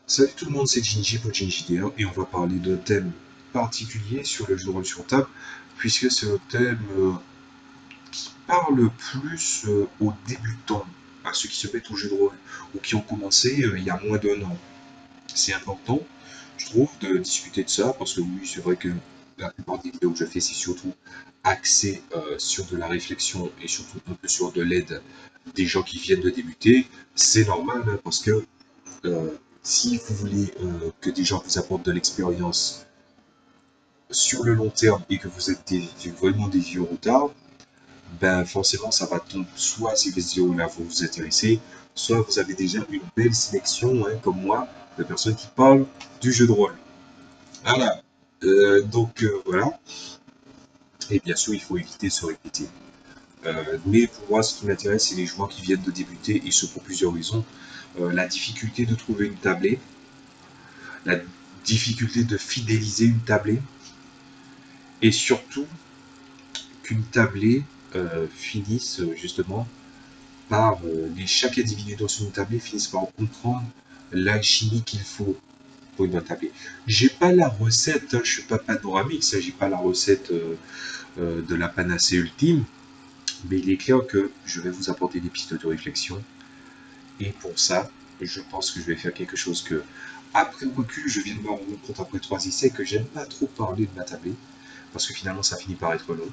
Salut tout le monde, c'est Jinji pour JinjiDR et on va parler d'un thème particulier sur le jeu de rôle sur table, puisque c'est un thème qui parle plus aux débutants, à ceux qui se mettent au jeu de rôle ou qui ont commencé il y a moins d'un an. C'est important, je trouve, de discuter de ça, parce que oui, c'est vrai que la plupart des vidéos que je fais, c'est surtout axé sur de la réflexion et surtout un peu sur de l'aide des gens qui viennent de débuter. C'est normal, hein, parce que euh, si vous voulez que des gens vous apportent de l'expérience sur le long terme et que vous êtes vraiment des vieux routards, ben forcément ça va tomber, soit ces vidéos-là vont vous intéresser, soit vous avez déjà une belle sélection, hein, comme moi, de personnes qui parlent du jeu de rôle. Voilà. Voilà. Et bien sûr, il faut éviter de se répéter. Mais pour moi, ce qui m'intéresse, c'est les joueurs qui viennent de débuter, et ce pour plusieurs raisons. La difficulté de trouver une tablée, la difficulté de fidéliser une tablée, et surtout qu'une tablée finisse justement par chaque individu dans une tablée finisse par comprendre l'alchimie qu'il faut pour une bonne tablée. J'ai pas la recette, hein, je suis pas panoramix, hein, j'ai pas la recette de la panacée ultime, mais il est clair que je vais vous apporter des pistes de réflexion. Et pour ça, je pense que je vais faire quelque chose que, après recul, je viens de me rendre compte après 3 essais que j'aime pas trop parler de ma tablée, parce que finalement ça finit par être long.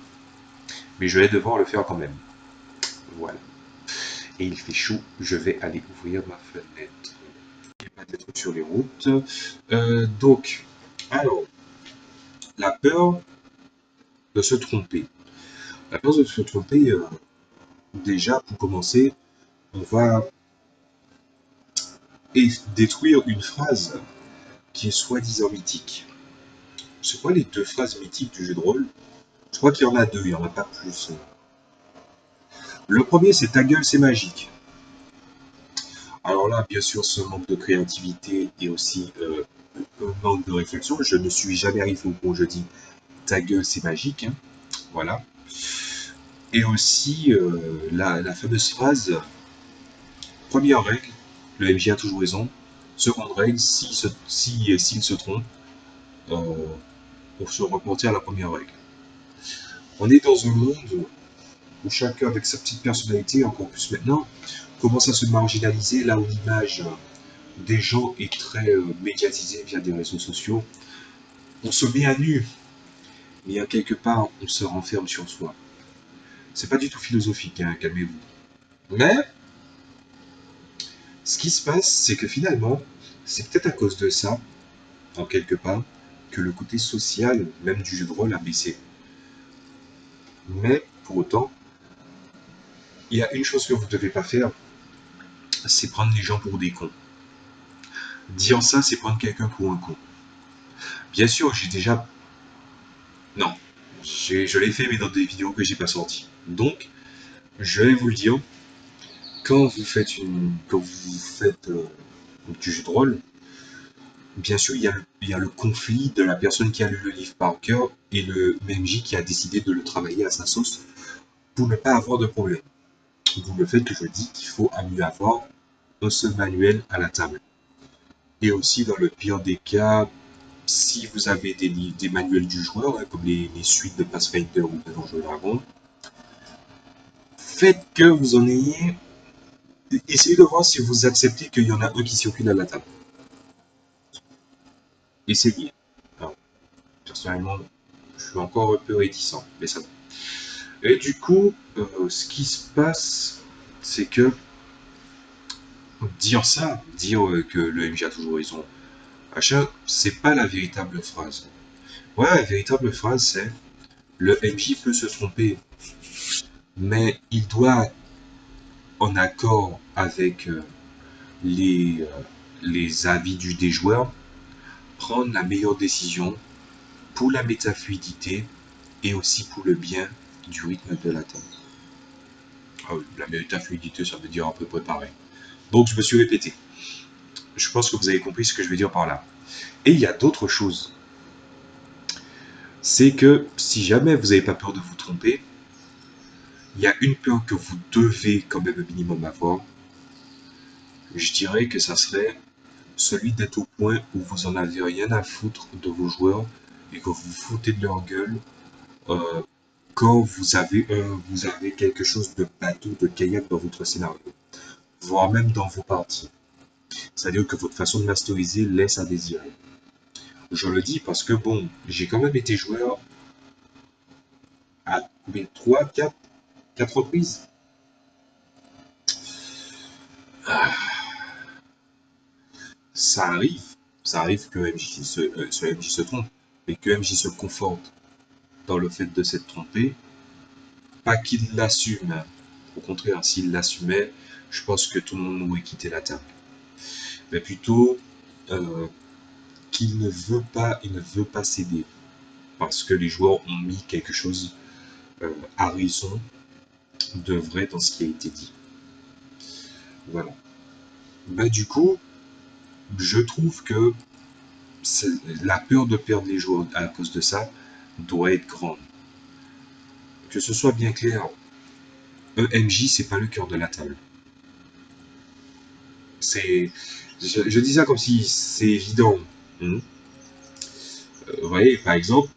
Mais je vais devoir le faire quand même. Voilà. Et il fait chaud, je vais aller ouvrir ma fenêtre. Il n'y a pas d'être sur les routes. Alors, la peur de se tromper. La peur de se tromper, déjà, pour commencer, on va détruire une phrase qui est soi-disant mythique. C'est quoi les deux phrases mythiques du jeu de rôle? Je crois qu'il y en a deux, il n'y en a pas plus. Le premier, c'est ta gueule, c'est magique. Alors là, bien sûr, ce manque de créativité et aussi un manque de réflexion. Je ne suis jamais arrivé au point où je dis ta gueule, c'est magique. Hein. Voilà. Et aussi la fameuse phrase première règle, le MJ a toujours raison. Seconde règle, s'il se trompe, euh, on se reporter à la première règle. On est dans un monde où chacun avec sa petite personnalité, encore plus maintenant, commence à se marginaliser là où l'image des gens est très médiatisée via des réseaux sociaux. On se met à nu, mais à quelque part, on se renferme sur soi. C'est pas du tout philosophique, hein, calmez-vous. Mais ce qui se passe, c'est que finalement, c'est peut-être à cause de ça, en quelque part, que le côté social, même du jeu de rôle, a baissé. Mais, pour autant, il y a une chose que vous ne devez pas faire, c'est prendre les gens pour des cons. Dire ça, c'est prendre quelqu'un pour un con. Bien sûr, j'ai déjà... Non. Je l'ai fait, mais dans des vidéos que j'ai pas sorties. Donc, je vais vous le dire, quand vous faites du jeu de rôle, bien sûr, il y a le conflit de la personne qui a lu le livre par cœur et le MJ qui a décidé de le travailler à sa sauce pour ne pas avoir de problème. D'où le fait que je dis qu'il faut à mieux avoir un seul manuel à la table. Et aussi, dans le pire des cas, si vous avez des manuels du joueur, hein, comme les suites de Pathfinder ou de Donjons et Dragons, faites que vous en ayez. Essayez de voir si vous acceptez qu'il y en a un qui circule à la table. Essayez. Alors, personnellement, je suis encore un peu réticent, mais ça va. Et du coup, ce qui se passe, c'est que dire ça, dire que le MJ a toujours raison, achat, c'est pas la véritable phrase. Ouais, la véritable phrase, c'est le MJ peut se tromper, mais il doit, en accord avec les, euh, les avis des joueurs, prendre la meilleure décision pour la métafluidité et aussi pour le bien du rythme de la table. Ah oui, la métafluidité, ça veut dire à peu près pareil. Donc je me suis répété. Je pense que vous avez compris ce que je veux dire par là. Et il y a d'autres choses. C'est que si jamais vous n'avez pas peur de vous tromper, il y a une peur que vous devez quand même au minimum avoir. Je dirais que ça serait celui d'être au point où vous en avez rien à foutre de vos joueurs et que vous vous foutez de leur gueule euh, quand vous avez quelque chose de bateau, de kayak dans votre scénario, voire même dans vos parties. C'est-à-dire que votre façon de masteriser laisse à désirer. Je le dis parce que bon, j'ai quand même été joueur à combien 3, 4, 4 reprises. Ça arrive. Ça arrive que MJ se trompe, mais que MJ se conforte dans le fait de s'être trompé. Pas qu'il l'assume. Hein. Au contraire, s'il l'assumait, je pense que tout le monde aurait quitté la table. Mais plutôt euh, il ne veut pas céder. Parce que les joueurs ont mis quelque chose à raison de vrai dans ce qui a été dit. Voilà. Bah, du coup, je trouve que la peur de perdre les joueurs à cause de ça doit être grande. Que ce soit bien clair, EMJ, c'est pas le cœur de la table. C'est, je dis ça comme si c'est évident. Hein. Vous voyez, par exemple,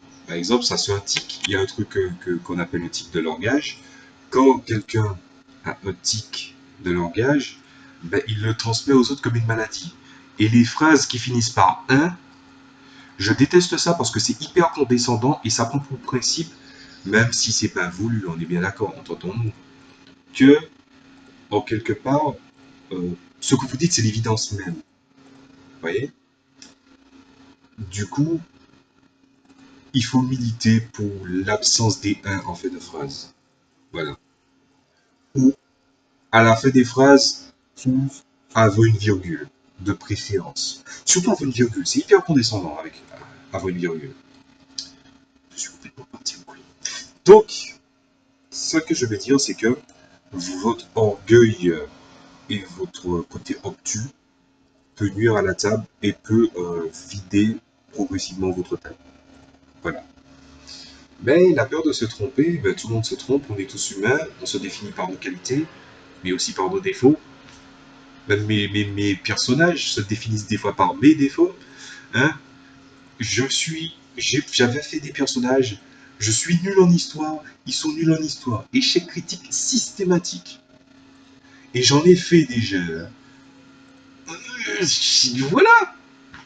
ça c'est un tic. Il y a un truc qu'on appelle le tic de langage. Quand quelqu'un a un tic de langage, ben, il le transmet aux autres comme une maladie. Et les phrases qui finissent par un, je déteste ça parce que c'est hyper condescendant et ça prend pour principe, même si c'est pas voulu, on est bien d'accord, entendons-nous, que, en quelque part, ce que vous dites, c'est l'évidence même. Vous voyez? Du coup, il faut militer pour l'absence des un en fin de phrase. Voilà. Ou, à la fin des phrases, trouve avant une virgule, de préférence. Surtout avant une virgule, c'est hyper condescendant avec avant une virgule. Je suis complètement parti en couille. Donc, ce que je vais dire, c'est que votre orgueil et votre côté obtus peut nuire à la table et peut vider progressivement votre table. Voilà. Mais la peur de se tromper, ben, tout le monde se trompe, on est tous humains, on se définit par nos qualités, mais aussi par nos défauts. Même mes personnages se définissent des fois par mes défauts. Hein. J'avais fait des personnages, je suis nul en histoire, ils sont nuls en histoire. Échec critique systématique. Et j'en ai fait déjà. Voilà,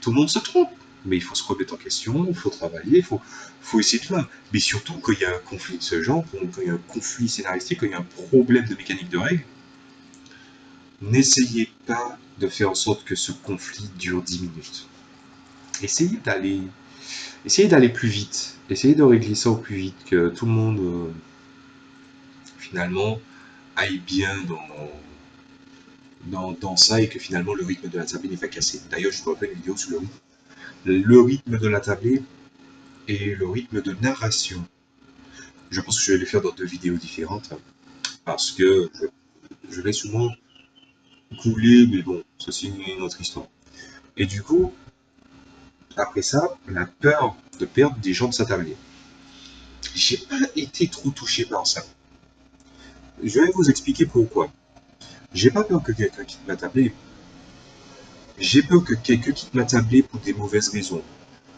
tout le monde se trompe. Mais il faut se remettre en question, il faut travailler, faut essayer de faire. Mais surtout, quand il y a un conflit de ce genre, quand il y a un conflit scénaristique, quand il y a un problème de mécanique de règles, n'essayez pas de faire en sorte que ce conflit dure 10 minutes. Essayez d'aller, essayez d'aller plus vite. Essayez de régler ça au plus vite, que tout le monde, finalement, aille bien dans ça et que finalement le rythme de la tablée n'est pas cassé. D'ailleurs, je dois faire une vidéo sur le rythme de la tablée et le rythme de narration. Je pense que je vais les faire dans deux vidéos différentes, hein, parce que je vais souvent couler, mais bon, ça c'est une autre histoire. Et du coup, après ça, la peur de perdre des gens de sa tablée. J'ai pas été trop touché par ça. Je vais vous expliquer pourquoi. J'ai pas peur que quelqu'un quitte ma tablée. J'ai peur que quelqu'un quitte ma tablée pour des mauvaises raisons.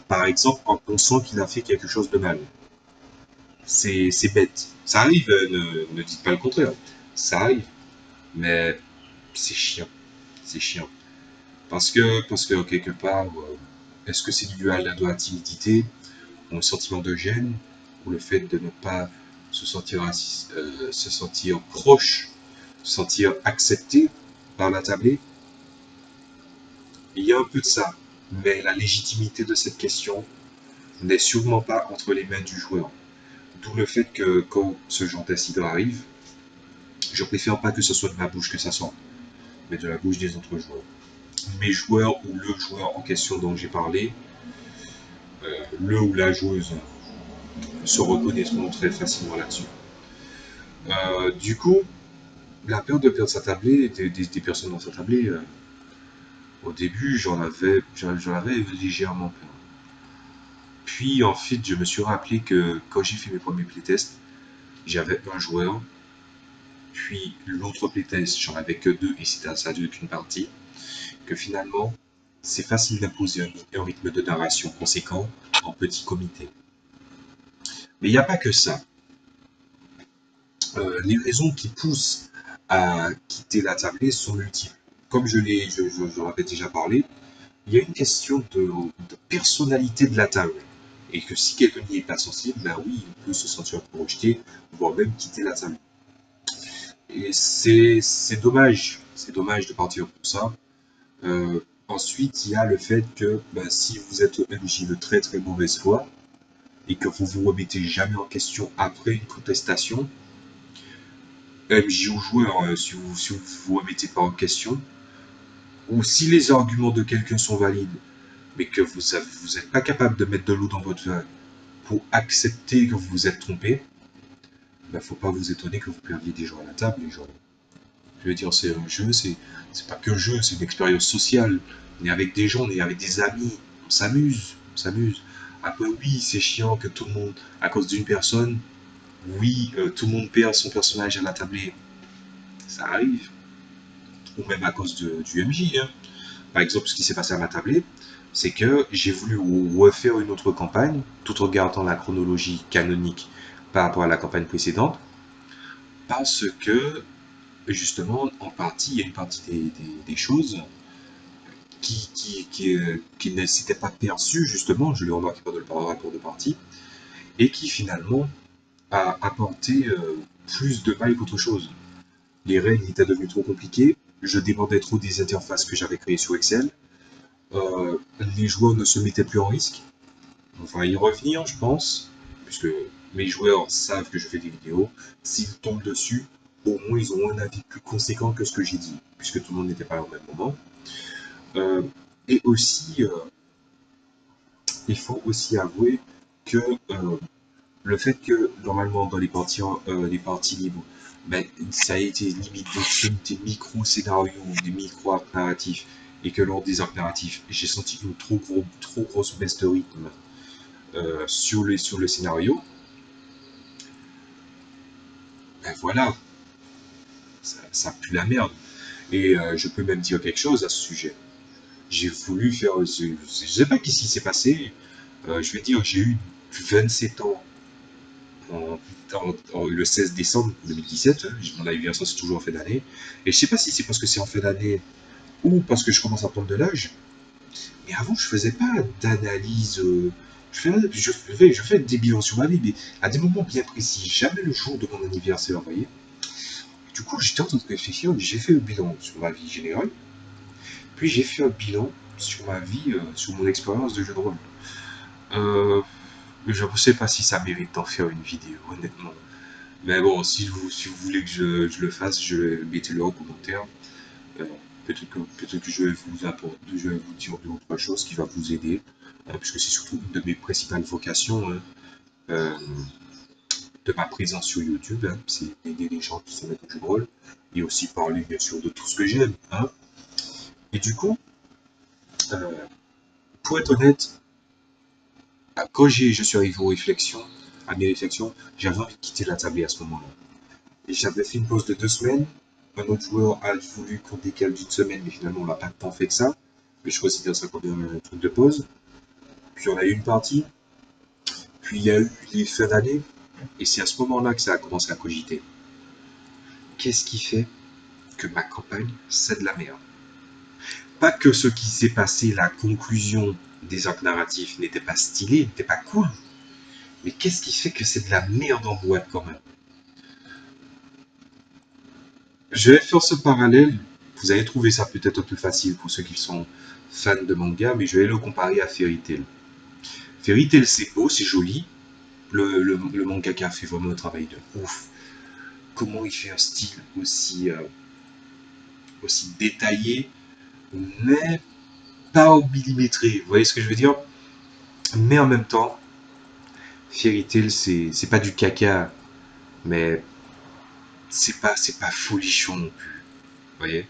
Par exemple, en pensant qu'il a fait quelque chose de mal. C'est bête. Ça arrive, ne dites pas le contraire. Ça arrive. Mais c'est chiant. C'est chiant. Parce que quelque part, est-ce que c'est dû à de la timidité, ou un sentiment de gêne, ou le fait de ne pas se sentir proche, se sentir accepté par la tablée? Il y a un peu de ça. Mais la légitimité de cette question n'est sûrement pas entre les mains du joueur. D'où le fait que quand ce genre d'incident arrive, je préfère pas que ce soit de ma bouche que ça sorte, mais de la bouche des autres joueurs. Mes joueurs ou le joueur en question dont j'ai parlé, le ou la joueuse se reconnaîtront très facilement là-dessus. Du coup, la peur de perdre sa tablée, des personnes dans sa tablée, au début, j'en avais légèrement peur. Puis en fait, je me suis rappelé que quand j'ai fait mes premiers playtests, j'avais un joueur, puis l'autre playtest, j'en avais que deux et ça a duré qu'une partie, que finalement, c'est facile d'imposer un rythme de narration conséquent en petit comité. Mais il n'y a pas que ça. Les raisons qui poussent à quitter la tablette sont multiples. Comme j'en avais déjà parlé, il y a une question de personnalité de la table. Et que si quelqu'un n'y est pas sensible, ben oui, il peut se sentir rejeté, voire même quitter la table. Et c'est dommage. C'est dommage de partir pour ça. Ensuite, il y a le fait que ben, si vous êtes MJ de très très mauvaise foi et que vous vous remettez jamais en question après une contestation, MJ ou joueur, si vous vous remettez pas en question, ou si les arguments de quelqu'un sont valides, mais que vous n'êtes pas capable de mettre de l'eau dans votre vin pour accepter que vous vous êtes trompé, ben faut pas vous étonner que vous perdiez des gens à la table, les gens. Je veux dire, c'est un jeu, c'est pas qu'un jeu, c'est une expérience sociale. On est avec des gens, on est avec des amis, on s'amuse, on s'amuse. Après, oui, c'est chiant que tout le monde, à cause d'une personne, oui, tout le monde perd son personnage à la tablée. Ça arrive. Ou même à cause du MJ. Hein. Par exemple, ce qui s'est passé à ma tablée, c'est que j'ai voulu refaire une autre campagne, tout en gardant la chronologie canonique par rapport à la campagne précédente, parce que, justement, en partie, il y a une partie des choses qui ne s'était pas perçu, justement, je l'ai remarqué pendant le rapport de partie, et qui finalement a apporté plus de mal qu'autre chose. Les règles étaient devenues trop compliquées, je dépendais trop des interfaces que j'avais créées sur Excel, les joueurs ne se mettaient plus en risque, on va y revenir, je pense, puisque mes joueurs savent que je fais des vidéos, s'ils tombent dessus, au moins ils ont un avis plus conséquent que ce que j'ai dit, puisque tout le monde n'était pas là au même moment. Euh, et aussi, il faut aussi avouer que le fait que normalement dans les parties libres, ben, ça a été limité des micro-scénarios, des micro-arcs narratifs, et que lors des arcs narratifs, j'ai senti une trop grosse baisse de rythme sur le scénario, ben voilà, ça pue la merde. Et je peux même dire quelque chose à ce sujet. J'ai voulu faire, je sais pas qu'est-ce qui s'est passé, je vais dire, j'ai eu 27 ans le 16 décembre 2017, mon anniversaire c'est toujours en fin d'année, et je sais pas si c'est parce que c'est en fin d'année ou parce que je commence à prendre de l'âge, mais avant je faisais pas d'analyse, je fais des bilans sur ma vie, mais à des moments bien précis, jamais le jour de mon anniversaire, vous voyez. Du coup j'étais en train de réfléchir, j'ai fait un bilan sur ma vie générale, puis j'ai fait un bilan sur ma vie, sur mon expérience de jeu de rôle. Euh, je ne sais pas si ça mérite d'en faire une vidéo, honnêtement. Mais bon, si vous voulez que je le fasse, mettez-le en commentaire. Euh, peut-être que je vais vous dire d'autres choses qui va vous aider, puisque c'est surtout une de mes principales vocations hein, euh, de ma présence sur YouTube. Hein, c'est d'aider les gens qui se mettent au jeu de rôle et aussi parler bien sûr de tout ce que j'aime. Hein. Et du coup, euh, pour être honnête, quand je suis arrivé à mes réflexions, j'avais envie de quitter la tablée à ce moment-là. Et j'avais fait une pause de 2 semaines. Un autre joueur a voulu qu'on décale d'une semaine, mais finalement on n'a pas tant fait que ça. Mais je considère ça comme un truc de pause. Puis on a eu une partie. Puis il y a eu les fins d'année. Et c'est à ce moment-là que ça a commencé à cogiter. Qu'est-ce qui fait que ma campagne, c'est de la merde? Pas que ce qui s'est passé, la conclusion des arcs narratifs n'était pas stylé, n'était pas cool. Mais qu'est-ce qui fait que c'est de la merde en boîte quand même? Je vais faire ce parallèle. Vous allez trouver ça peut-être un peu facile pour ceux qui sont fans de manga, mais je vais le comparer à Fairy Tail. Fairy Tail, c'est beau, c'est joli. Le mangaka a fait vraiment un travail de ouf. Comment il fait un style aussi détaillé, mais pas au millimétré. Vous voyez ce que je veux dire? Mais en même temps, Fairy Tail, c'est pas du caca, mais c'est pas folichon non plus. Vous voyez?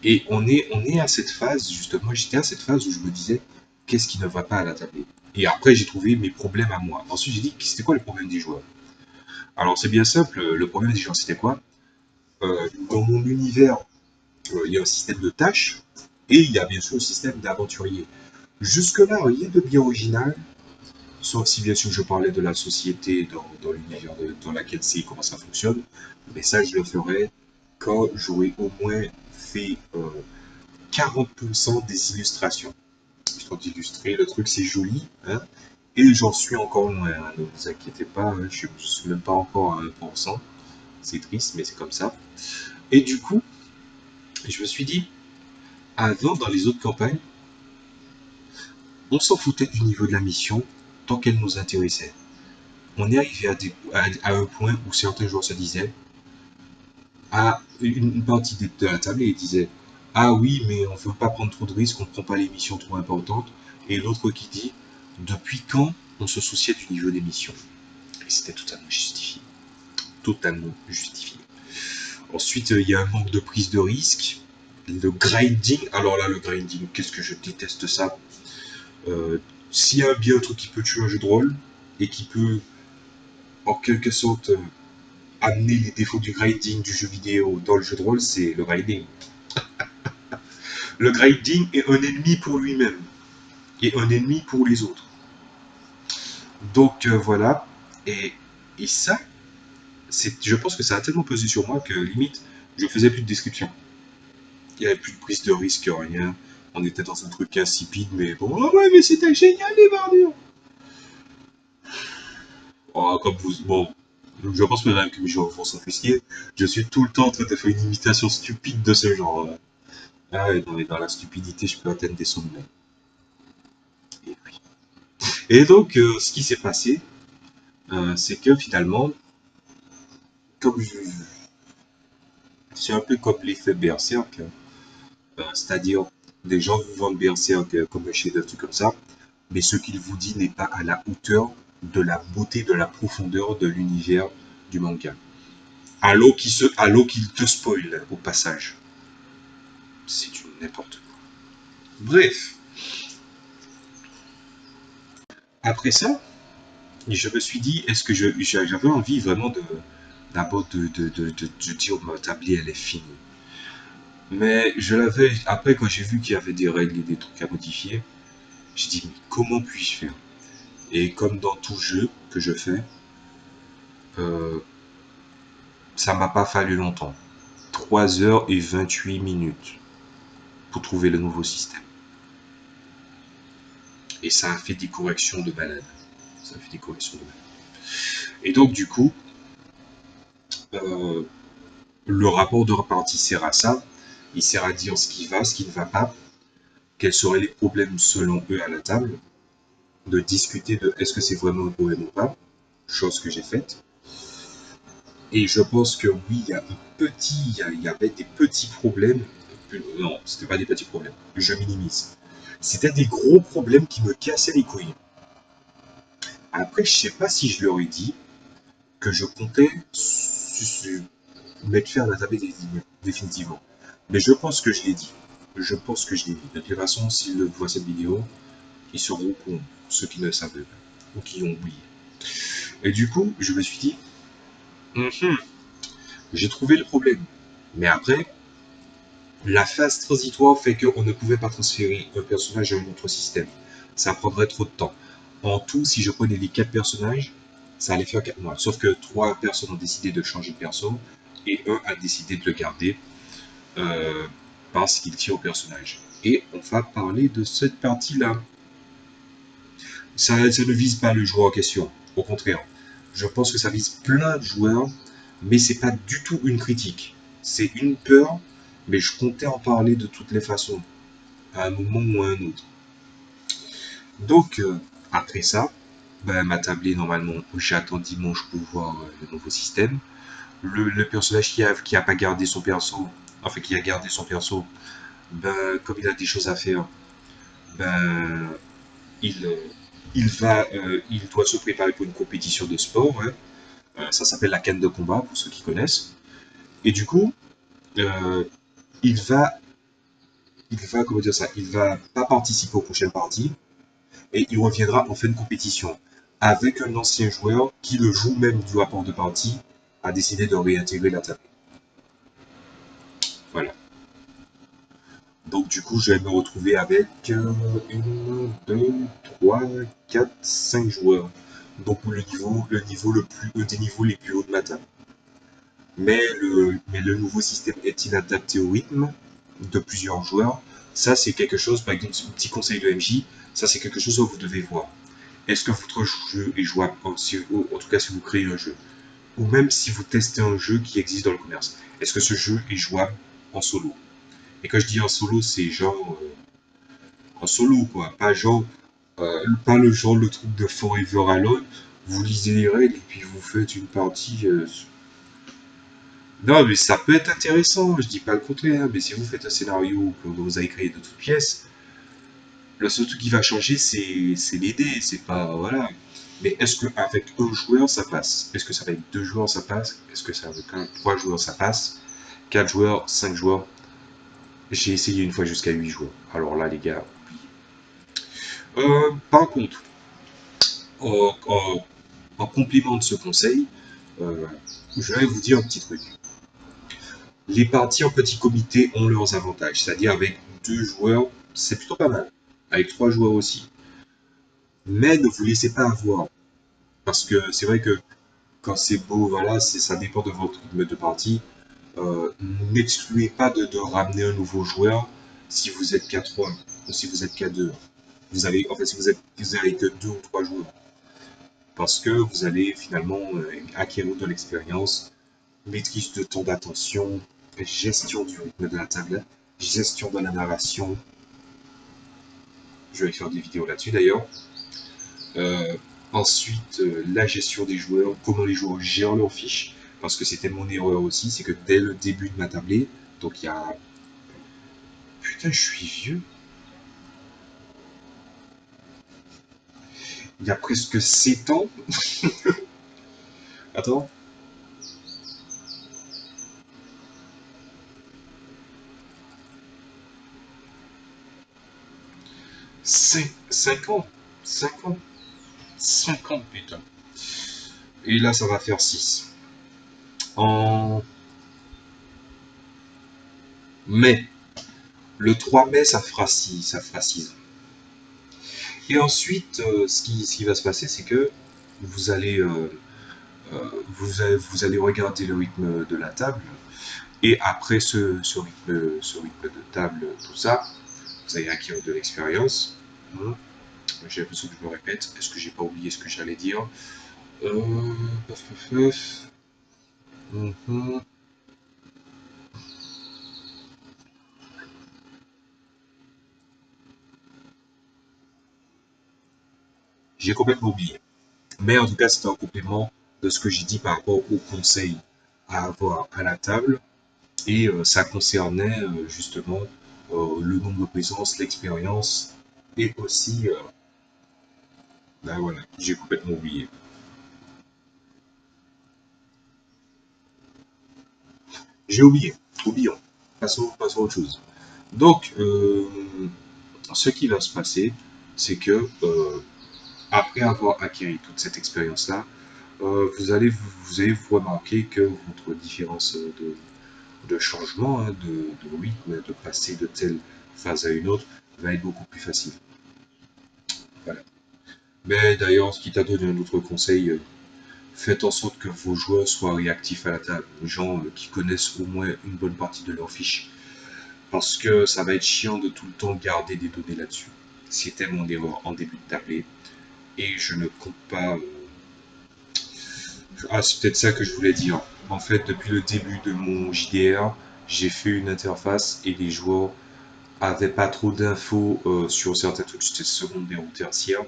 Et on est à cette phase, justement, j'étais à cette phase où je me disais, qu'est-ce qui ne va pas à la tablette? Et après, j'ai trouvé mes problèmes à moi. Ensuite, j'ai dit, c'était quoi le problème des joueurs? Alors, c'est bien simple, le problème des joueurs, c'était quoi? Dans mon univers, il y a un système de tâches, Et il y a bien sûr le système d'aventurier. Jusque-là, rien de bien original, sauf si bien sûr je parlais de la société dans l'univers dans laquelle c'est, comment ça fonctionne. Mais ça, je le ferai quand j'aurai au moins fait 40% des illustrations. Histoire d'illustrer, le truc c'est joli, hein. Et j'en suis encore loin, hein, ne vous inquiétez pas, hein, je suis même pas encore à 1%. C'est triste, mais c'est comme ça. Et du coup, je me suis dit, avant, dans les autres campagnes, on s'en foutait du niveau de la mission tant qu'elle nous intéressait. On est arrivé à un point où certains joueurs se disaient, à une partie de la table et disait, ah oui, mais on ne veut pas prendre trop de risques, on ne prend pas les missions trop importantes. Et l'autre qui dit, depuis quand on se souciait du niveau des missions? Et c'était totalement justifié. Totalement justifié. Ensuite, il y a un manque de prise de risque. Le grinding, alors là, le grinding, qu'est-ce que je déteste ça. S'il y a bien un truc qui peut tuer un jeu de rôle, et qui peut, en quelque sorte, amener les défauts du grinding du jeu vidéo dans le jeu de rôle, c'est le grinding. Le grinding est un ennemi pour lui-même, et un ennemi pour les autres. Donc voilà, et, et ça, je pense que ça a tellement pesé sur moi que limite, je faisais plus de description. Il n'y avait plus de prise de risque, rien. On était dans un truc insipide, mais bon, oh ouais, mais c'était génial les bordures. Oh, comme vous, bon, je pense même que mes gens vont s'offusquer. Je suis tout le temps en train de faire une imitation stupide de ce genre. Ah ouais, non, mais dans la stupidité, je peux atteindre des sommets. Et, oui. Et donc, ce qui s'est passé, c'est que finalement, comme c'est un peu comme l'effet Berserk, c'est-à-dire des gens vous vendent Berserk comme un chef-d'œuvre, truc comme ça, mais ce qu'il vous dit n'est pas à la hauteur de la beauté, de la profondeur de l'univers du manga. Alors qu'il te spoil au passage. C'est du n'importe quoi. Bref, après ça, je me suis dit, est-ce que j'avais envie vraiment d'abord de dire ma tablier elle est finie. Mais je l'avais, après quand j'ai vu qu'il y avait des règles et des trucs à modifier, j'ai dit, mais comment puis-je faire? Et comme dans tout jeu que je fais, euh, ça m'a pas fallu longtemps. 3h28 pour trouver le nouveau système. Et ça a fait des corrections de malade. Ça a fait des corrections de malade. Et donc, du coup, euh, le rapport de repartie sert à ça. Il sert à dire ce qui va, ce qui ne va pas, quels seraient les problèmes selon eux à la table, de discuter de est-ce que c'est vraiment un problème ou pas, chose que j'ai faite. Et je pense que oui, il y avait des petits problèmes. Non, c'était pas des petits problèmes. Je minimise. C'était des gros problèmes qui me cassaient les couilles. Après, je sais pas si je leur ai dit que je comptais mettre fin à la table définitivement. Mais je pense que je l'ai dit. Je pense que je l'ai dit. De toute façon, s'ils voient cette vidéo, ils seront cons, ceux qui ne le savaient pas, ou qui ont oublié. Et du coup, je me suis dit, j'ai trouvé le problème. Mais après, la phase transitoire fait qu'on ne pouvait pas transférer un personnage à un autre système. Ça prendrait trop de temps. En tout, si je prenais les 4 personnages, ça allait faire 4 mois. Sauf que 3 personnes ont décidé de changer de perso et un a décidé de le garder euh, parce qu'il tient au personnage. Et on va parler de cette partie-là. Ça ne vise pas le joueur en question. Au contraire, je pense que ça vise plein de joueurs, mais c'est pas du tout une critique. C'est une peur, mais je comptais en parler de toutes les façons, à un moment ou à un autre. Donc, après ça, ben, ma tablée, normalement, j'attends dimanche pour voir le nouveau système. Le personnage qui a pas gardé son perso, enfin qui a gardé son perso, ben, comme il a des choses à faire, ben, il, euh, il doit se préparer pour une compétition de sport. Hein. Ça s'appelle la canne de combat, pour ceux qui connaissent. Et du coup, euh, il va, comment dire ça, il va pas participer aux prochaines parties et il reviendra en fin de compétition avec un ancien joueur qui, le jour même du rapport de partie, a décidé de réintégrer la table. Voilà. Donc du coup, je vais me retrouver avec 1, 2, 3, 4, 5 joueurs. Donc le niveau le plus, un des niveaux les plus hauts de ma table. Mais le nouveau système est-il adapté au rythme de plusieurs joueurs? Ça, c'est quelque chose, par exemple, petit conseil de MJ, ça c'est quelque chose que vous devez voir. Est-ce que votre jeu est jouable, en tout cas si vous créez un jeu, ou même si vous testez un jeu qui existe dans le commerce, est-ce que ce jeu est jouable en solo? Et quand je dis en solo, c'est genre en solo, quoi, pas le genre le truc de Forever Alone, vous lisez les règles et puis vous faites une partie. Non, mais ça peut être intéressant, je dis pas le contraire, hein, mais si vous faites un scénario que vous avez créé de toutes pièces, le seul truc qui va changer, c'est les dés, c'est pas. Voilà. Mais est-ce qu'avec un joueur ça passe? Est-ce que ça va être deux joueurs ça passe? Est-ce que ça avec trois joueurs ça passe? Quatre joueurs, cinq joueurs? J'ai essayé une fois jusqu'à 8 joueurs. Alors là, les gars, par contre, en complément de ce conseil, euh, je vais vous dire un petit truc. Les parties en petit comité ont leurs avantages, c'est-à-dire avec deux joueurs, c'est plutôt pas mal. Avec trois joueurs aussi. Mais ne vous laissez pas avoir. Parce que c'est vrai que quand c'est beau, voilà, ça dépend de votre rythme de partie. N'excluez pas de ramener un nouveau joueur si vous êtes qu'à 3 ou si vous êtes qu'à 2. En fait, si vous avez que 2 ou 3 joueurs. Parce que vous allez finalement acquérir de l'expérience, maîtrise de temps d'attention, gestion du rythme de la table, gestion de la narration. Je vais faire des vidéos là-dessus d'ailleurs. Euh, Ensuite, la gestion des joueurs, comment les joueurs gèrent leurs fiches. Parce que c'était mon erreur aussi, c'est que dès le début de ma tablée, donc il y a. Putain, je suis vieux. Il y a presque 7 ans. Attends. 5 ans. 5 ans. 5 ans, putain. Et là, ça va faire 6. En mai. Le 3 mai, ça fera 6 ans. Et ensuite, ce qui va se passer, c'est que vous allez, euh, vous allez regarder le rythme de la table. Et après ce rythme de table, tout ça, vous allez acquérir de l'expérience. J'ai l'impression que je me répète. Est-ce que j'ai pas oublié ce que j'allais dire? Paf, paf, paf. Mhm. J'ai complètement oublié. Mais en tout cas, c'était un complément de ce que j'ai dit par rapport aux conseils à avoir à la table. Et ça concernait justement le nombre de présences, l'expérience et aussi, ben voilà, j'ai complètement oublié. J'ai oublié, oublions, passons à autre chose. Donc, ce qui va se passer, c'est que après avoir acquis toute cette expérience-là, vous allez vous remarquer que votre différence de changement, hein, de rythme, de passer de telle phase à une autre, va être beaucoup plus facile. Voilà. Mais d'ailleurs, ce qui t'a donné un autre conseil, faites en sorte que vos joueurs soient réactifs à la table, des gens qui connaissent au moins une bonne partie de leur fiche. Parce que ça va être chiant de tout le temps garder des données là-dessus. C'était mon erreur en début de tablée. Et je ne compte pas. Ah, c'est peut-être ça que je voulais dire. En fait, depuis le début de mon JDR, j'ai fait une interface et les joueurs avaient pas trop d'infos sur certains trucs, c'était secondaire ou tertiaire.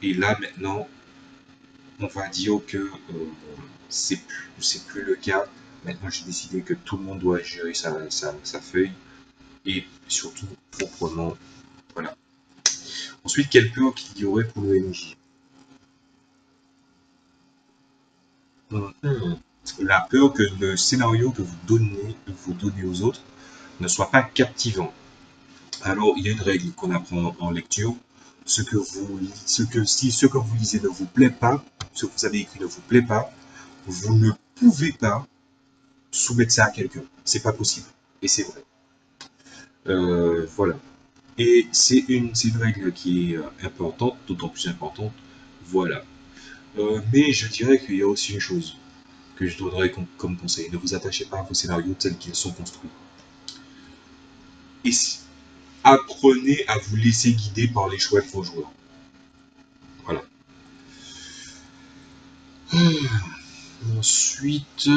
Et là, maintenant, on va dire que c'est plus le cas. Maintenant, j'ai décidé que tout le monde doit gérer sa feuille et surtout proprement. Voilà. Ensuite, quelle peur qu'il y aurait pour le MJ? Mhm. La peur que le scénario que vous donnez aux autres ne soit pas captivant. Alors, il y a une règle qu'on apprend en lecture. Si ce que vous lisez ne vous plaît pas, ce que vous avez écrit ne vous plaît pas, vous ne pouvez pas soumettre ça à quelqu'un. C'est pas possible. Et c'est vrai. Voilà. Et c'est une règle qui est importante, d'autant plus importante. Voilà. Mais je dirais qu'il y a aussi une chose que je donnerais comme conseil. Ne vous attachez pas à vos scénarios tels qu'ils sont construits. Et apprenez à vous laisser guider par les choix de vos joueurs. Voilà. Ensuite,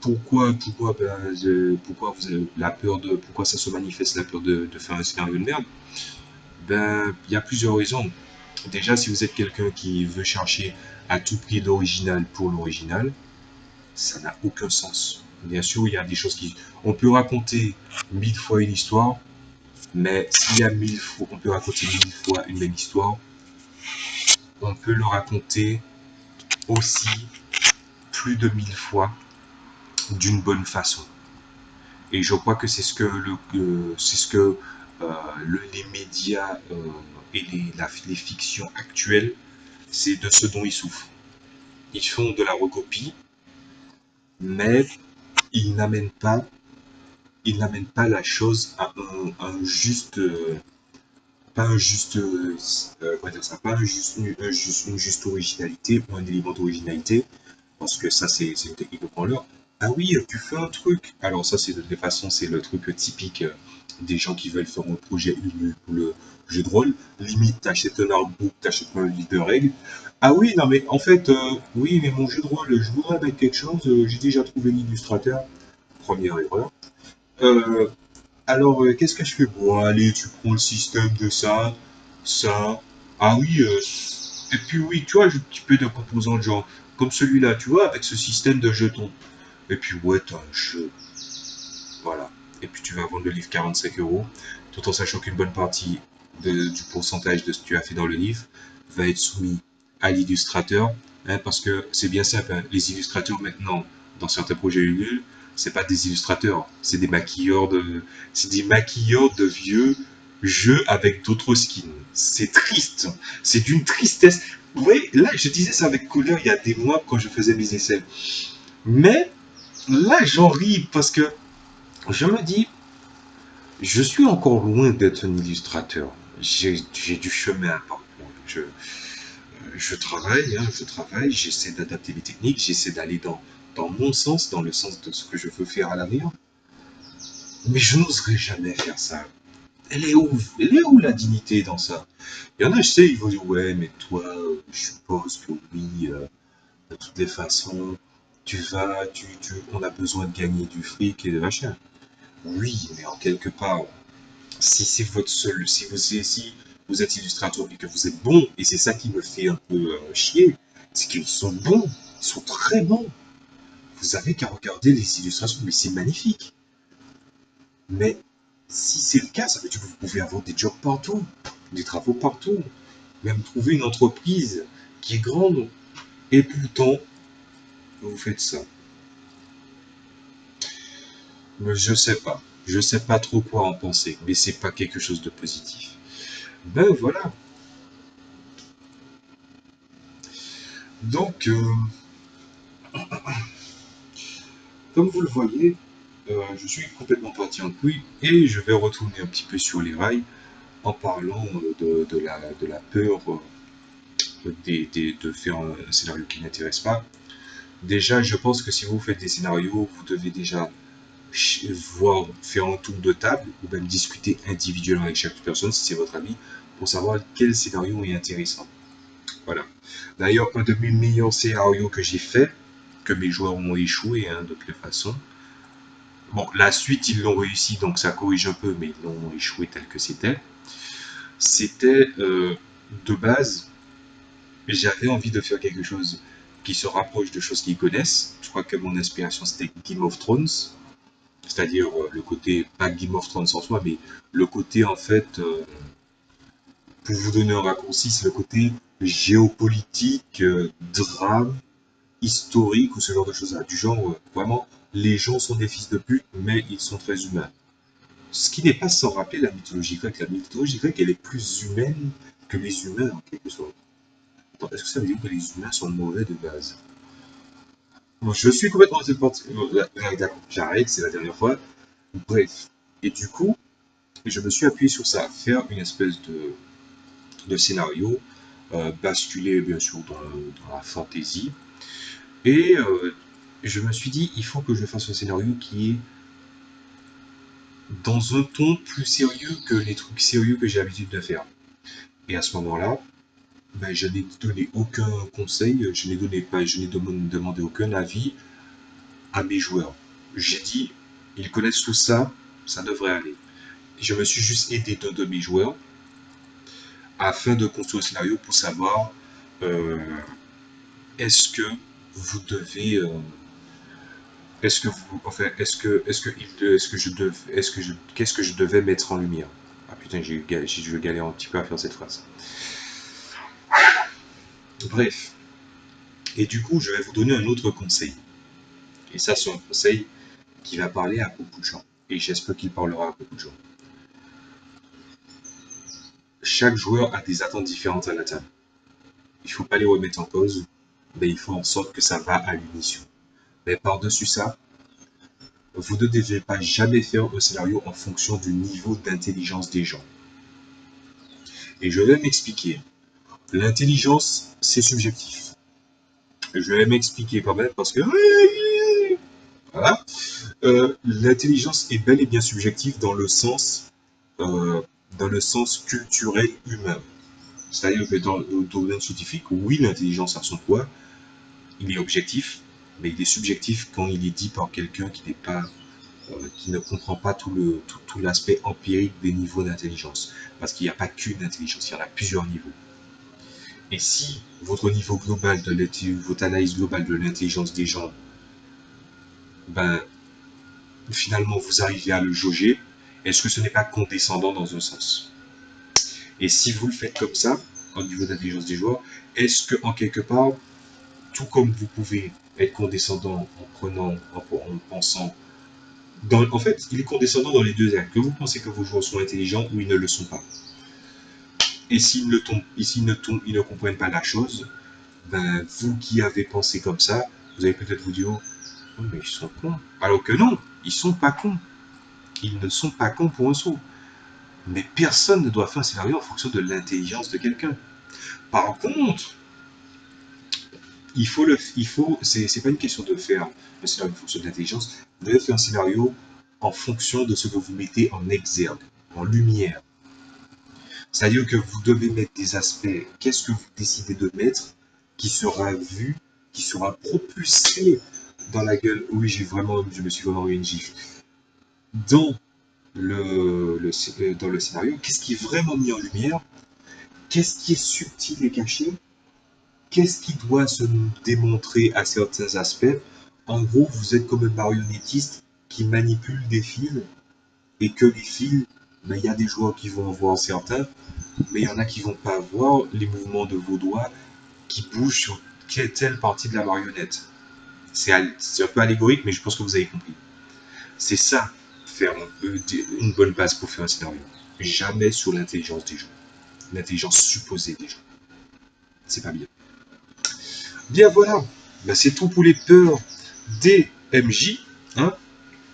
pourquoi vous avez la peur pourquoi ça se manifeste la peur de faire un scénario de merde? Ben, il y a plusieurs raisons. Déjà, si vous êtes quelqu'un qui veut chercher à tout prix l'original pour l'original, ça n'a aucun sens. Bien sûr, il y a des choses qui, on peut raconter 1000 fois une histoire, mais s'il y a 1000 fois, on peut raconter 1000 fois une même histoire, on peut le raconter aussi plus de 1000 fois d'une bonne façon. Et je crois que c'est ce que les médias et les fictions actuelles, c'est de ce dont ils souffrent. Ils font de la recopie, mais ils n'amènent pas, la chose à un juste, pas un juste, comment dire ça, pas une juste originalité ou un élément d'originalité, parce que ça c'est une technique de branleur. Ah oui, tu fais un truc. Alors ça c'est de toute façon c'est le truc typique des gens qui veulent faire un projet pour le jeu de rôle. Limite t'achètes un artbook, t'achètes un livre de règles. Ah oui, non mais en fait, oui mais mon jeu de rôle, je voudrais mettre quelque chose, j'ai déjà trouvé l'illustrateur. Première erreur. Euh, alors, qu'est-ce que je fais? Bon, allez, tu prends le système de ça, ça. Ah oui, et puis oui, tu vois, un petit peu de composants genre, comme celui-là, tu vois, avec ce système de jetons. Et puis, ouais, t'as un jeu. Voilà. Et puis, tu vas vendre le livre 45 €, tout en sachant qu'une bonne partie du pourcentage de ce que tu as fait dans le livre va être soumis à l'illustrateur, hein, parce que c'est bien simple, hein, les illustrateurs maintenant, dans certains projets Ulule, c'est pas des illustrateurs, c'est des maquilleurs de vieux jeux avec d'autres skins. C'est triste, c'est d'une tristesse. Oui, là, je disais ça avec colère il y a des mois quand je faisais mes essais. Mais là, j'en ris parce que je me dis, je suis encore loin d'être un illustrateur. J'ai du chemin à parcourir. Je travaille, hein, j'essaie d'adapter les techniques, j'essaie d'aller dans mon sens, dans le sens de ce que je veux faire à l'avenir. Mais je n'oserais jamais faire ça. Elle est où la dignité dans ça? Il y en a, je sais, ils vont dire, ouais, mais toi, je suppose que oui, de toutes les façons, on a besoin de gagner du fric et de machin. Oui, mais en quelque part, si c'est votre seul, si vous êtes illustrateur et que vous êtes bon, et c'est ça qui me fait un peu chier, c'est qu'ils sont bons, ils sont très bons. Vous avez qu'à regarder les illustrations, mais c'est magnifique. Mais si c'est le cas, ça veut dire que vous pouvez avoir des jobs partout, des travaux partout, même trouver une entreprise qui est grande, et pourtant, vous faites ça. Mais je sais pas trop quoi en penser, mais c'est pas quelque chose de positif. Ben voilà. Donc, comme vous le voyez, je suis complètement parti en couille et je vais retourner un petit peu sur les rails en parlant de la peur de faire un scénario qui n'intéresse pas. Déjà, je pense que si vous faites des scénarios, vous devez déjà voir, faire un tour de table ou même discuter individuellement avec chaque personne si c'est votre avis pour savoir quel scénario est intéressant. Voilà. D'ailleurs, un de mes meilleurs scénarios que j'ai fait, que mes joueurs ont échoué hein, de toute façon. Bon, la suite, ils l'ont réussi, donc ça corrige un peu, mais ils l'ont échoué tel que c'était. C'était de base, j'avais envie de faire quelque chose qui se rapproche de choses qu'ils connaissent. Je crois que mon inspiration, c'était Game of Thrones. C'est-à-dire le côté, pas Game of Thrones en soi, mais le côté, en fait, pour vous donner un raccourci, c'est le côté géopolitique, drame, historique ou ce genre de choses-là. Du genre, vraiment, les gens sont des fils de pute, mais ils sont très humains. Ce qui n'est pas sans rappeler la mythologie grecque. La mythologie grecque, elle est plus humaine que les humains, en quelque sorte. Attends, est-ce que ça veut dire que les humains sont mauvais de base? Bon, je suis complètement dans cette partie. D'accord, j'arrête, c'est la dernière fois. Bref. Et du coup, je me suis appuyé sur ça, faire une espèce de scénario, basculer bien sûr dans la fantasy. Et je me suis dit, il faut que je fasse un scénario qui est dans un ton plus sérieux que les trucs sérieux que j'ai l'habitude de faire. Et à ce moment-là, ben, je n'ai donné aucun conseil, je n'ai demandé aucun avis à mes joueurs. J'ai dit, ils connaissent tout ça, ça devrait aller. Je me suis juste aidé d'un de mes joueurs afin de construire un scénario pour savoir euh, est-ce que vous devez est-ce que vous enfin qu'est-ce que je devais mettre en lumière. Ah putain, je galère un petit peu à faire cette phrase. Bref, et du coup je vais vous donner un autre conseil, et ça c'est un conseil qui va parler à beaucoup de gens, et j'espère qu'il parlera à beaucoup de gens. Chaque joueur a des attentes différentes à la table. Il ne faut pas les remettre en cause, mais il faut en sorte que ça va à l'unisson. Mais par-dessus ça, vous ne devez pas jamais faire un scénario en fonction du niveau d'intelligence des gens. Et je vais m'expliquer. L'intelligence, c'est subjectif. Je vais m'expliquer quand même parce que... Voilà. L'intelligence est bel et bien subjective euh, dans le sens culturel humain. C'est-à-dire que dans le domaine scientifique, oui, l'intelligence a son poids, il est objectif, mais il est subjectif quand il est dit par quelqu'un qui ne comprend pas tout l'aspect empirique des niveaux d'intelligence. Parce qu'il n'y a pas qu'une intelligence, il y en a plusieurs niveaux. Et si votre niveau global votre analyse globale de l'intelligence des gens, ben, finalement vous arrivez à le jauger, est-ce que ce n'est pas condescendant dans un sens? Et si vous le faites comme ça, au niveau d'intelligence des joueurs, est-ce que en quelque part, tout comme vous pouvez être condescendant en pensant en fait, il est condescendant dans les deux actes. Que vous pensez que vos joueurs sont intelligents ou ils ne le sont pas. Et ils ne comprennent pas la chose, ben, vous qui avez pensé comme ça, vous allez peut-être vous dire, oh, mais ils sont cons. Alors que non, ils sont pas cons. Ils ne sont pas cons pour un saut. Mais personne ne doit faire un scénario en fonction de l'intelligence de quelqu'un. Par contre, c'est pas une question de faire un scénario en fonction de l'intelligence. Vous devez faire un scénario en fonction de ce que vous mettez en exergue, en lumière. C'est-à-dire que vous devez mettre des aspects, qu'est-ce que vous décidez de mettre, qui sera vu, qui sera propulsé dans la gueule. Oui, je me suis vraiment eu une gifle. Dans dans le scénario, qu'est-ce qui est vraiment mis en lumière, qu'est-ce qui est subtil et caché, qu'est-ce qui doit se démontrer à certains aspects. En gros, vous êtes comme un marionnettiste qui manipule des fils et que les fils, ben, il y a des joueurs qui vont en voir certains, mais il y en a qui vont pas voir les mouvements de vos doigts qui bougent sur telle partie de la marionnette. C'est un peu allégorique, mais je pense que vous avez compris. C'est ça, faire une bonne base pour faire un scénario. Jamais sur l'intelligence des gens. L'intelligence supposée des gens. C'est pas bien. Bien voilà, ben, c'est tout pour les peurs des MJ. Hein,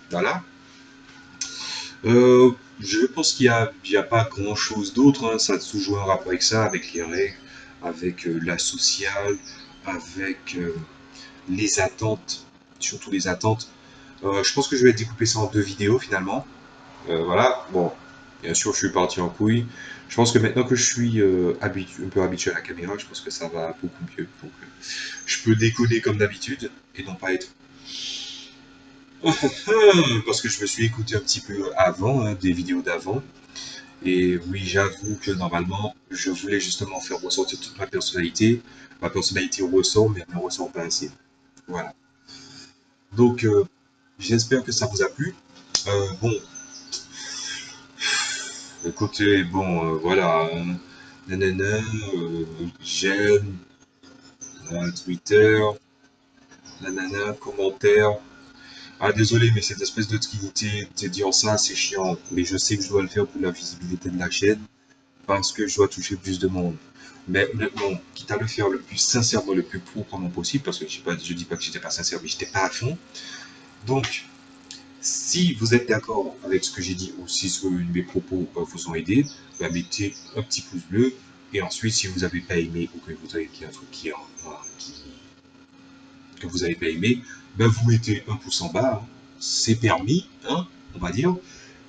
voilà. Je pense qu'il n'y a pas grand chose d'autre. Hein. Ça a toujours un rapport avec ça, avec les règles, avec la sociale, avec les attentes, surtout les attentes. Je pense que je vais découper ça en deux vidéos finalement. Voilà, bon, bien sûr, je suis parti en couille. Je pense que maintenant que je suis un peu habitué à la caméra, je pense que ça va beaucoup mieux. Donc, je peux déconner comme d'habitude et non pas être. Parce que je me suis écouté un petit peu avant, hein, des vidéos d'avant. Et oui, j'avoue que normalement, je voulais justement faire ressortir toute ma personnalité. Ma personnalité ressort, mais elle ne ressort pas assez. Voilà. Donc, j'espère que ça vous a plu. Bon, écoutez, bon, voilà. Nanana, j'aime, Twitter, nanana, commentaire. Ah, désolé, mais cette espèce de trinité, de dire ça, c'est chiant. Mais je sais que je dois le faire pour la visibilité de la chaîne, parce que je dois toucher plus de monde. Mais honnêtement, quitte à le faire le plus sincèrement, le plus proprement possible, parce que je dis pas que j'étais pas sincère, mais j'étais pas à fond. Donc, Si vous êtes d'accord avec ce que j'ai dit ou si mes propos vous ont aidé, bah, mettez un petit pouce bleu. Et ensuite, si vous n'avez pas aimé ou que vous avez un truc que vous n'avez pas aimé, bah, vous mettez un pouce en bas. Hein. C'est permis, hein, on va dire.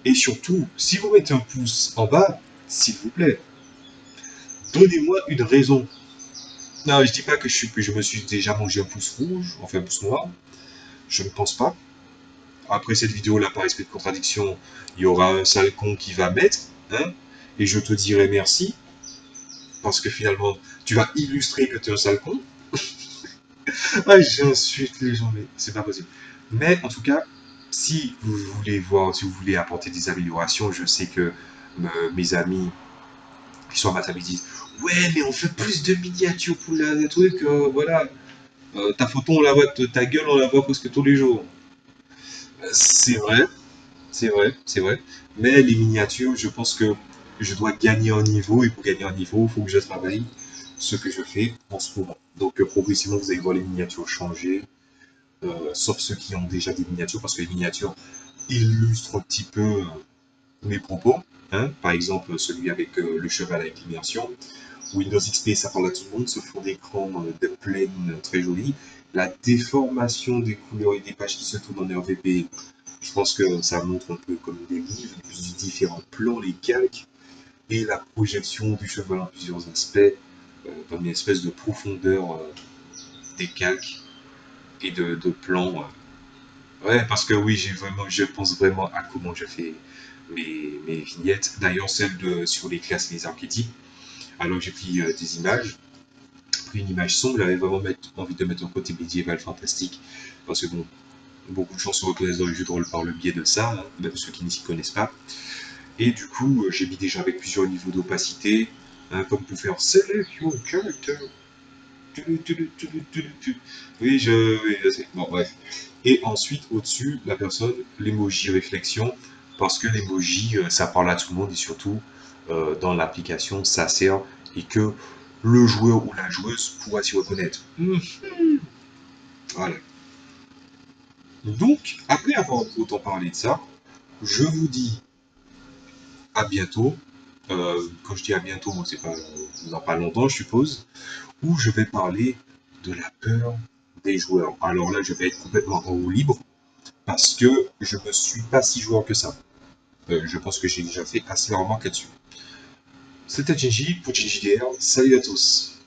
Et surtout, si vous mettez un pouce en bas, s'il vous plaît, donnez-moi une raison. Non, je dis pas que je me suis déjà mangé un pouce rouge, enfin un pouce noir. Je ne pense pas. Après cette vidéo-là, par esprit de contradiction, il y aura un sale con qui va mettre, hein, et je te dirai merci, parce que finalement, tu vas illustrer que tu es un sale con. Ah, j'insulte les gens, mais c'est pas possible. Mais en tout cas, si vous voulez voir, si vous voulez apporter des améliorations, je sais que mes amis qui sont amateurs me disent ouais, mais on fait plus de miniatures pour le truc, voilà. Ta photo, on la voit, ta gueule, on la voit presque tous les jours. C'est vrai, c'est vrai, c'est vrai. Mais les miniatures, je pense que je dois gagner un niveau, et pour gagner un niveau, il faut que je travaille ce que je fais en ce moment. Donc progressivement, vous allez voir les miniatures changer, sauf ceux qui ont déjà des miniatures, parce que les miniatures illustrent un petit peu mes propos. Hein. Par exemple, celui avec le cheval avec l'immersion. Windows XP, ça parle à tout le monde, ce fond d'écran de plaine très joli. La déformation des couleurs et des pages qui se tournent en RVP, je pense que ça montre un peu comme des livres, différents plans, les calques, et la projection du cheval en plusieurs aspects, dans une espèce de profondeur des calques et de plans. Ouais, parce que oui, je pense vraiment à comment je fais mes vignettes. D'ailleurs, celle sur les classes et les archétypes. Alors j'ai pris des images, pris une image sombre, j'avais vraiment envie de mettre un côté médiéval fantastique, parce que bon, beaucoup de gens se reconnaissent dans les jeux de rôle par le biais de ça, hein, même ceux qui ne s'y connaissent pas. Et du coup, j'ai mis déjà avec plusieurs niveaux d'opacité, hein, comme pour faire Select your character. Oui, oui, je sais. Bon, bref. Et ensuite, au-dessus, la personne, l'emoji réflexion, parce que l'emoji, ça parle à tout le monde et surtout, dans l'application, ça sert et que le joueur ou la joueuse pourra s'y reconnaître. Voilà. Donc, après avoir autant parlé de ça, je vous dis à bientôt. Quand je dis à bientôt, c'est pas dans pas longtemps, je suppose, où je vais parler de la peur des joueurs. Alors là, je vais être complètement en roue libre parce que je ne suis pas si joueur que ça. Je pense que j'ai déjà fait assez rarement là-dessus. C'était Genji pour GenjiDR. Salut à tous.